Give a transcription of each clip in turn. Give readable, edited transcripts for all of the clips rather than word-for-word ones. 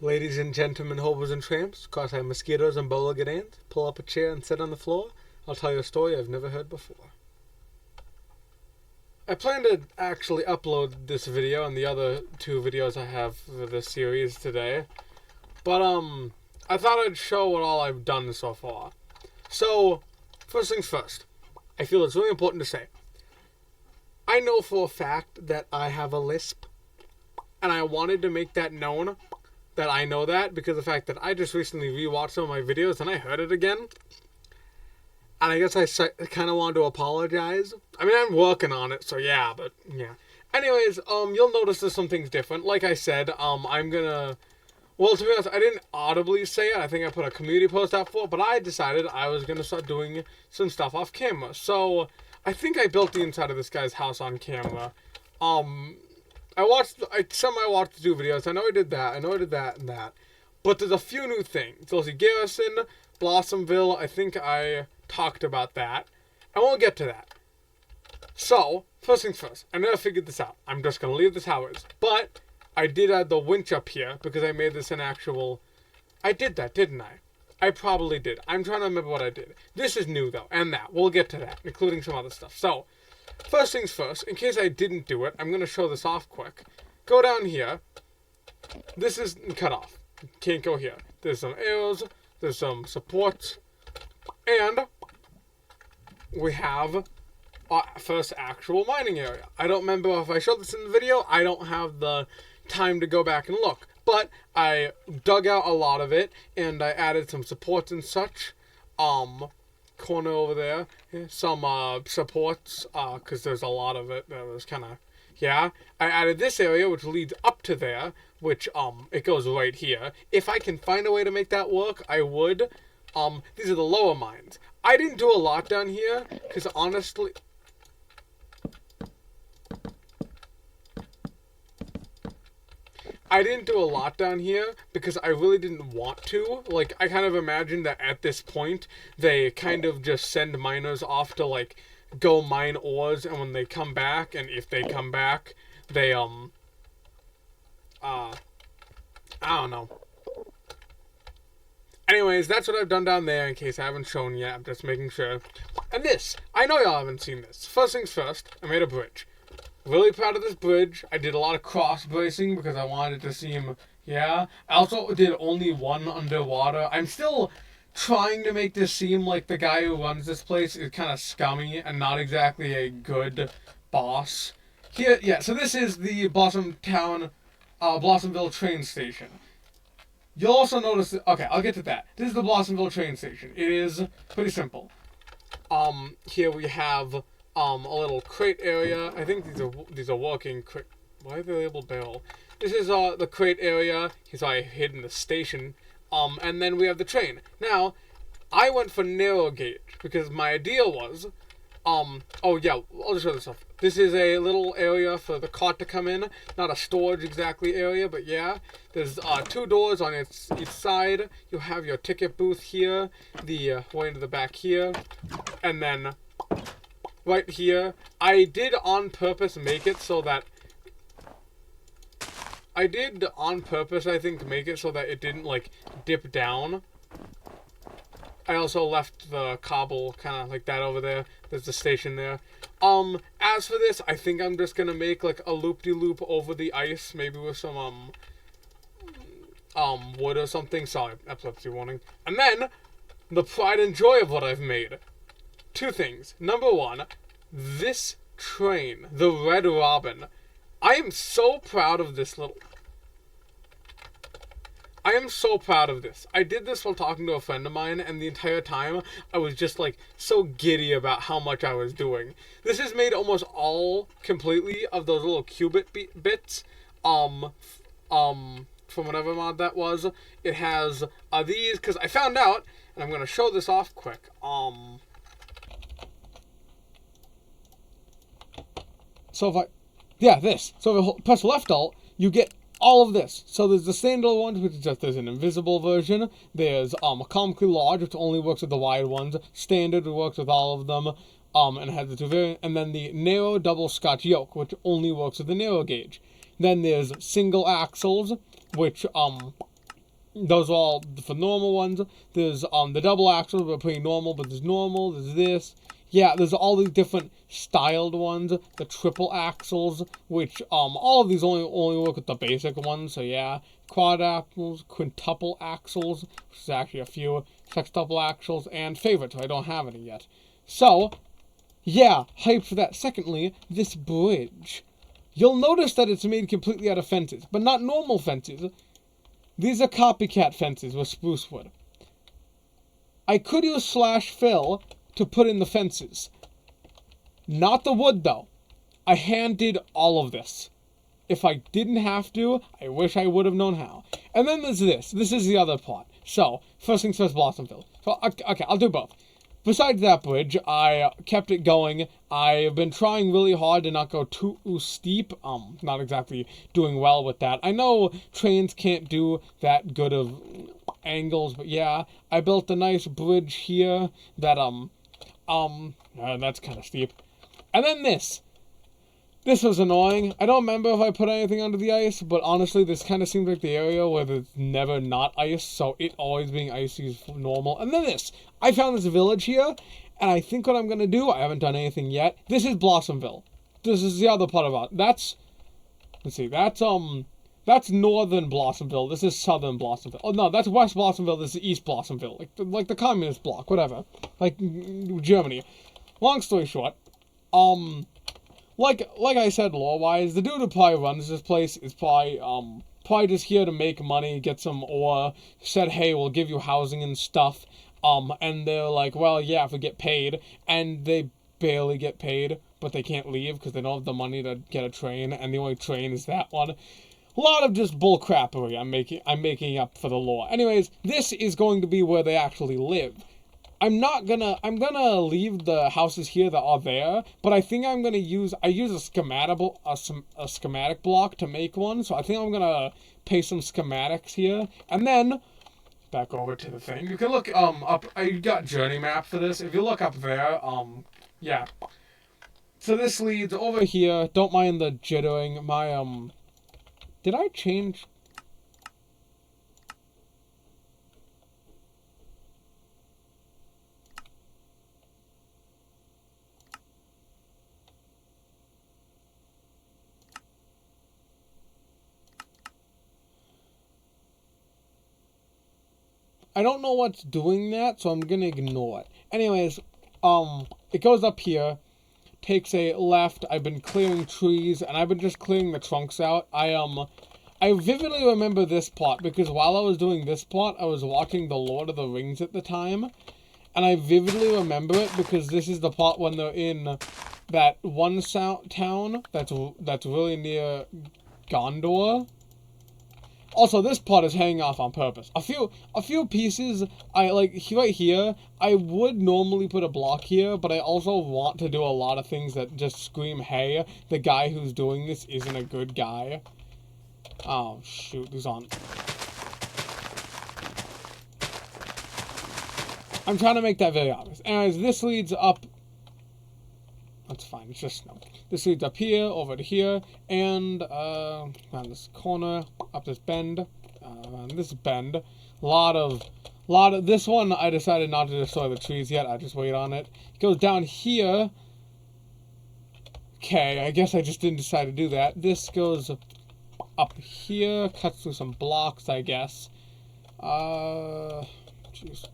Ladies and gentlemen, hobos and tramps, cross-eyed mosquitoes and bola gadans, pull up a chair and sit on the floor. I'll tell you a story I've never heard before. I plan to actually upload this video and the other two videos I have for this series today. But, I thought I'd show what all I've done so far. So, first things first. I feel it's really important to say. I know for a fact that I have a lisp. And I wanted to make that known. That I know that because of the fact that I just recently rewatched some of my videos and I heard it again. And I guess I kind of wanted to apologize. I mean, I'm working on it, so yeah, but yeah. Anyways, you'll notice there's some things different. Like I said, I'm gonna... Well, to be honest, I didn't audibly say it. I think I put a community post out for it, but I decided I was gonna start doing some stuff off camera. So, I think I built the inside of this guy's house on camera. I watched the 2 videos. I know I did that. I know I did that and that. But there's a few new things. There's a Garrison, Blossomville. I think I talked about that. And we'll get to that. So, first things first. I never figured this out. I'm just going to leave this how it is. But I did add the winch up here because I made this an actual... I did that, didn't I? I probably did. I'm trying to remember what I did. This is new, though. And that. We'll get to that, including some other stuff. So... First things first, in case I didn't do it, I'm going to show this off quick. Go down here. This is cut off. Can't go here. There's some arrows. There's some supports. And we have our first actual mining area. I don't remember if I showed this in the video. I don't have the time to go back and look. But I dug out a lot of it, and I added some supports and such. Corner over there, some supports, because there's a lot of it that was kind of, yeah. I added this area, which leads up to there, which, it goes right here. If I can find a way to make that work, I would. These are the lower mines. I didn't do a lot down here, because honestly... I didn't do a lot down here because I really didn't want to. Like, I kind of imagined that at this point, they kind of just send miners off to, like, go mine ores, and when they come back, and if they come back, they, I don't know. Anyways, that's what I've done down there in case I haven't shown yet. I'm just making sure. And this, I know y'all haven't seen this. First things first, I made a bridge. Really proud of this bridge. I did a lot of cross bracing because I wanted it to seem, yeah. I also did only one underwater. I'm still trying to make this seem like the guy who runs this place is kind of scummy and not exactly a good boss. Here, yeah, so this is the Blossomville train station. You'll also notice that, okay, I'll get to that. This is the Blossomville train station. It is pretty simple. Here we have... a little crate area. I think these are walking crate. Why are they labeled barrel? This is the crate area. He's already hidden the station. And then we have the train. Now, I went for narrow gauge because my idea was, oh yeah, I'll just show this off. This is a little area for the cart to come in. Not a storage exactly area, but yeah. There's 2 doors on each side. You'll have your ticket booth here, the way into the back here, and then right here. I did on purpose make it so that... I did on purpose, I think, make it so that it didn't, like, dip down. I also left the cobble kind of like that over there. There's the station there. As for this, I think I'm just gonna make, like, a loop-de-loop over the ice, maybe with some, wood or something. Sorry, epilepsy warning. And then, the pride and joy of what I've made. 2 things. Number 1, this train, the Red Robin. I am so proud of this little... I am so proud of this. I did this while talking to a friend of mine, and the entire time, I was just, like, so giddy about how much I was doing. This is made almost all completely of those little cubit bits, from whatever mod that was. It has, these, because I found out, and I'm going to show this off quick, So if I, yeah, this. So if I press left alt, you get all of this. So there's the standard ones, which is just, there's an invisible version. There's a comically large, which only works with the wide ones. Standard, which works with all of them. And it has the 2 variants. And then the narrow double Scotch yoke, which only works with the narrow gauge. Then there's single axles, which those are all for normal ones. There's the double axles, we're pretty normal, but there's normal, there's this. Yeah, there's all these different styled ones. The triple axles, which all of these only work with the basic ones. So yeah, quad axles, quintuple axles, which is actually a few, sextuple axles, and favorites. I don't have any yet. So yeah, hyped for that. Secondly, this bridge. You'll notice that it's made completely out of fences, but not normal fences. These are copycat fences with spruce wood. I could use slash fill to put in the fences. Not the wood, though. I hand did all of this. If I didn't have to, I wish I would have known how. And then there's this. This is the other part. So, first things first, Blossomville. So, okay, I'll do both. Besides that bridge, I kept it going. I've been trying really hard to not go too steep. Not exactly doing well with that. I know trains can't do that good of angles, but yeah, I built a nice bridge here that, that's kind of steep. And then this. This was annoying. I don't remember if I put anything under the ice, but honestly, this kind of seems like the area where there's never not ice, so it always being icy is normal. And then this. I found this village here, and I think what I'm going to do, I haven't done anything yet. This is Blossomville. This is the other part of it. Let's see, that's northern Blossomville. This is southern Blossomville. Oh, no, that's West Blossomville. This is East Blossomville. Like the communist bloc, whatever. Like Germany. Long story short, like I said, lore-wise, the dude who probably runs this place is probably just here to make money, get some ore, said, hey, we'll give you housing and stuff, and they're like, well, yeah, if we get paid, and they barely get paid, but they can't leave because they don't have the money to get a train, and the only train is that one. A lot of just bullcrappery I'm making up for the lore. Anyways, this is going to be where they actually live. I'm gonna leave the houses here that are there, but I think I'm gonna use a schematic block to make one, so I think I'm gonna paste some schematics here, and then back over to the thing. You can look up. I got journey map for this. If you look up there, yeah. So this leads over here. Don't mind the jittering. My did I change? I don't know what's doing that, so I'm gonna ignore it. Anyways, it goes up here, takes a left. I've been clearing trees, and I've been just clearing the trunks out. I vividly remember this plot, because while I was doing this plot, I was watching The Lord of the Rings at the time, and I vividly remember it because this is the plot when they're in that one town that's really near Gondor. Also, this plot is hanging off on purpose. A few pieces, right here, I would normally put a block here, but I also want to do a lot of things that just scream, hey, the guy who's doing this isn't a good guy. Oh, shoot, who's on? I'm trying to make that very obvious. Anyways, this leads up. That's fine, it's just snow. This leads up here, over to here, and around this corner, up this bend, around this bend. A lot of this one. I decided not to destroy the trees yet. I just wait on it. It goes down here. Okay, I guess I just didn't decide to do that. This goes up here, cuts through some blocks, I guess. Jeez.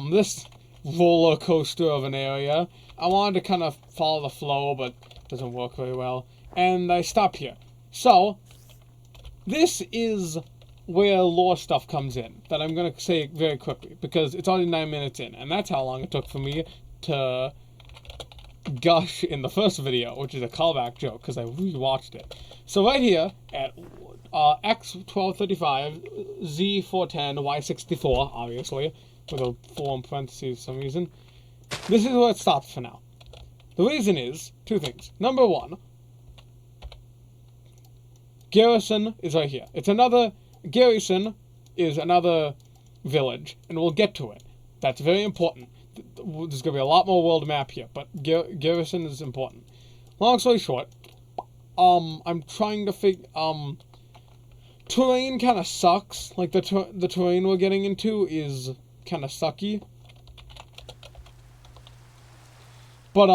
This roller coaster of an area. I wanted to kind of follow the flow, but it doesn't work very well. And I stop here. So, this is where lore stuff comes in, that I'm going to say very quickly, because it's already 9 minutes in, and that's how long it took for me to gush in the first video, which is a callback joke, because I rewatched it. So right here, at X1235, Z410, Y64, obviously, with a 4 in parentheses for some reason, this is where it stops for now. The reason is two things. Number one, Garrison is right here. Garrison is another village, and we'll get to it. That's very important. There's going to be a lot more world map here, but Garrison is important. Long story short, I'm trying to terrain kind of sucks. Like, the terrain we're getting into is kind of sucky. But,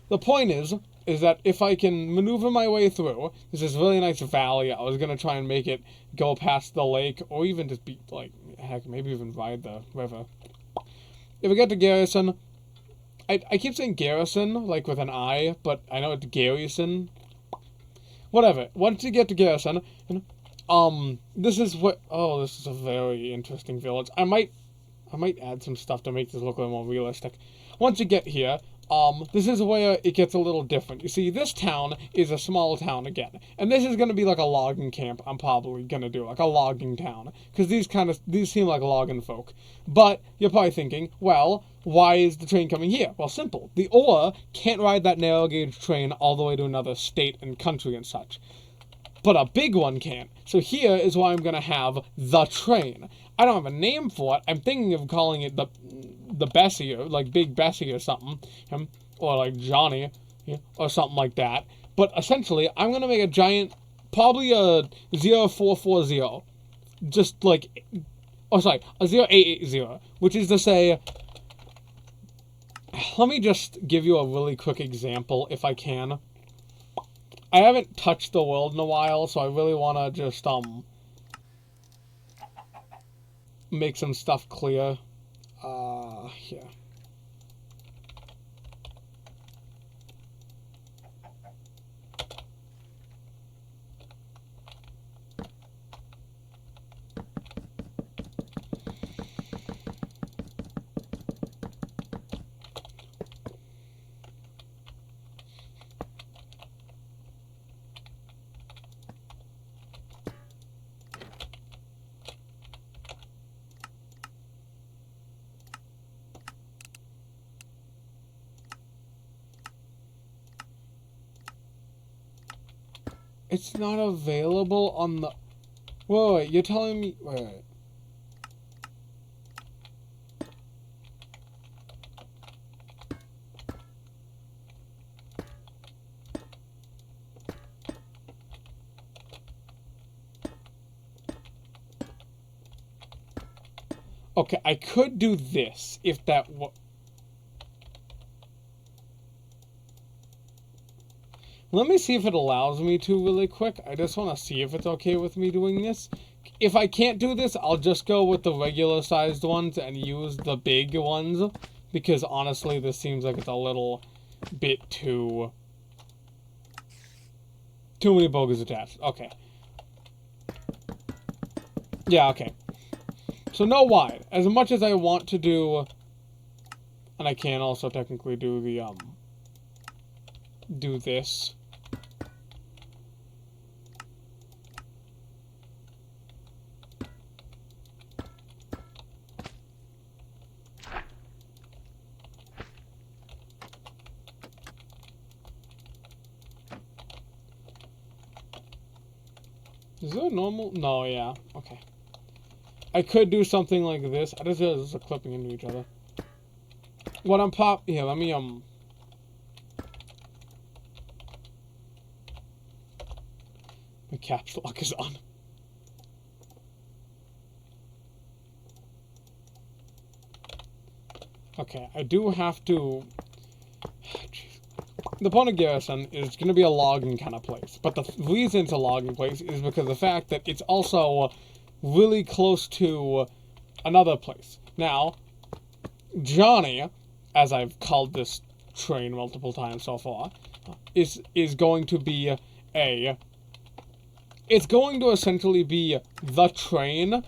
the point is that if I can maneuver my way through, there's this really nice valley. I was going to try and make it go past the lake, or even just be, like, heck, maybe even ride the river. If we get to Garrison, I keep saying Garrison, like with an I, but I know it's Garrison. Whatever. Once you get to Garrison, this is what, oh, this is a very interesting village. I might add some stuff to make this look a little more realistic. Once you get here, this is where it gets a little different. You see, this town is a small town again. And this is going to be like a logging camp I'm probably going to do. Like a logging town. Because these seem like logging folk. But you're probably thinking, well, why is the train coming here? Well, simple. The ore can't ride that narrow gauge train all the way to another state and country and such. But a big one can. So here is why I'm going to have the train. I don't have a name for it. I'm thinking of calling it the Bessie, or like Big Bessie or something. Or like Johnny, or something like that. But essentially, I'm going to make a giant, probably a 0440. Just like, oh sorry, a 0880. Which is to say, let me just give you a really quick example if I can. I haven't touched the world in a while, so I really want to just, make some stuff clear. Here. It's not available on the... Wait, you're telling me... Wait. Okay, I could do this if that... Let me see if it allows me to really quick. I just want to see if it's okay with me doing this. If I can't do this, I'll just go with the regular sized ones and use the big ones. Because honestly, this seems like it's a little bit too many bogies attached. Okay. Yeah, okay. So no wide. As much as I want to do... And I can also technically do the, do this. Is there a normal? No, yeah. Okay. I could do something like this. I just realized this is clipping into each other. What I'm here, let me, my caps lock is on. Okay, I do have to... The point of Garrison is going to be a logging kind of place. But the reason it's a logging place is because of the fact that it's also really close to another place. Now, Johnny, as I've called this train multiple times so far, is going to be a... It's going to essentially be the train...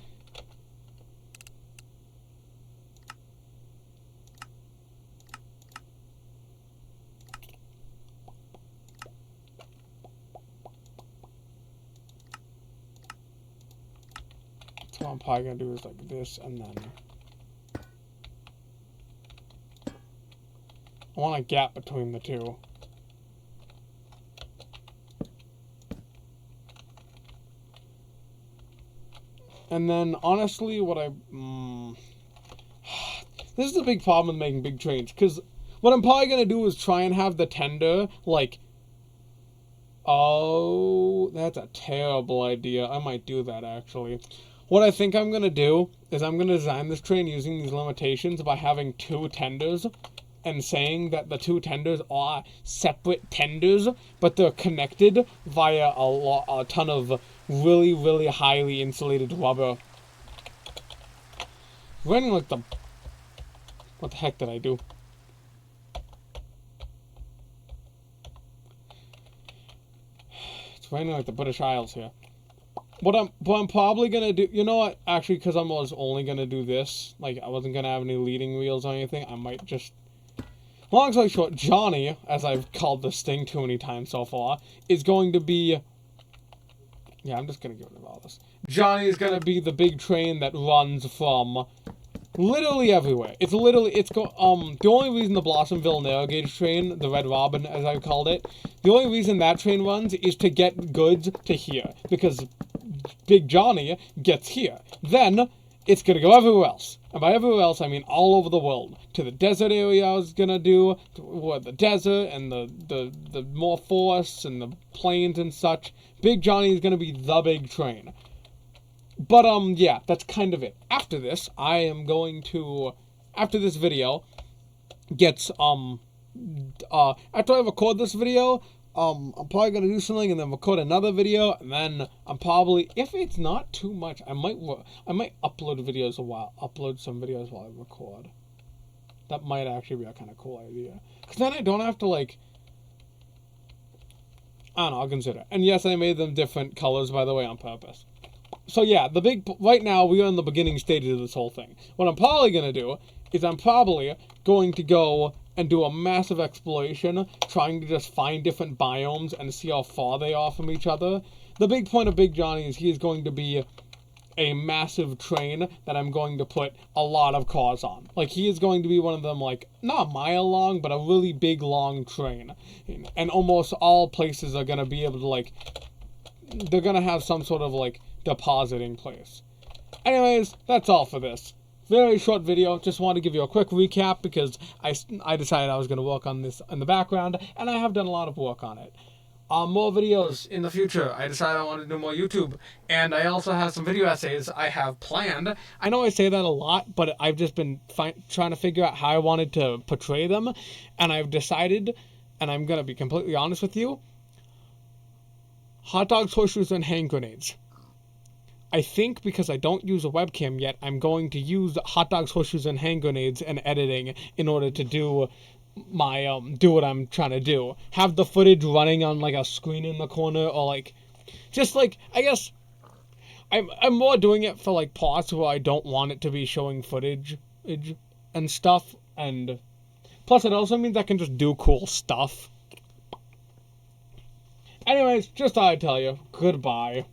What I'm probably going to do is like this, and then I want a gap between the two. And then, honestly, what this is a big problem with making big trains, because what I'm probably going to do is try and have the tender, like, Oh, that's a terrible idea. I might do that, actually. What I think I'm going to do is I'm going to design this train using these limitations by having two tenders and saying that the two tenders are separate tenders, but they're connected via a ton of really, really highly insulated rubber. Running like the... What the heck did I do? It's raining like the British Isles here. What I'm probably gonna do, you know what? Actually, because I was only gonna do this, like I wasn't gonna have any leading wheels or anything. I might just. Long story short, Johnny, as I've called this thing too many times so far, is going to be. Yeah, I'm just gonna get rid of all this. Johnny is gonna be the big train that runs from literally everywhere. The only reason the Blossomville narrow gauge train, the Red Robin as I called it, the only reason that train runs is to get goods to here, because Big Johnny gets here. Then it's gonna go everywhere else. And by everywhere else, I mean all over the world. To the desert area I was gonna do, the desert and the more forests and the plains and such. Big Johnny is gonna be the big train. But, yeah, that's kind of it. After this, I am going to, after this video gets, after I record this video, I'm probably going to do something and then record another video, and then I'm probably, if it's not too much, I might upload some videos while I record. That might actually be a kind of cool idea. Because then I don't have to, like, I don't know, I'll consider it. And yes, I made them different colors, by the way, on purpose. So yeah, right now we are in the beginning stages of this whole thing. What I'm probably going to do is I'm probably going to go and do a massive exploration, trying to just find different biomes and see how far they are from each other. The big point of Big Johnny is he is going to be a massive train that I'm going to put a lot of cars on. Like, he is going to be one of them, like, not a mile long, but a really big, long train. And almost all places are going to be able to, like, they're going to have some sort of, like, depositing place. Anyways, that's all for this. Very short video. Just wanted to give you a quick recap because I decided I was going to work on this in the background, and I have done a lot of work on it. More videos in the future. I decided I wanted to do more YouTube, and I also have some video essays I have planned. I know I say that a lot, but I've just been trying to figure out how I wanted to portray them, and I've decided, and I'm going to be completely honest with you, hot dogs, horseshoes, and hand grenades. I think because I don't use a webcam yet, I'm going to use hot dogs, horseshoes, and hand grenades and editing in order to do my, do what I'm trying to do. Have the footage running on, like, a screen in the corner, or, like, just, like, I guess, I'm more doing it for, like, parts where I don't want it to be showing footage and stuff, and plus it also means I can just do cool stuff. Anyways, just thought I'd tell you, goodbye.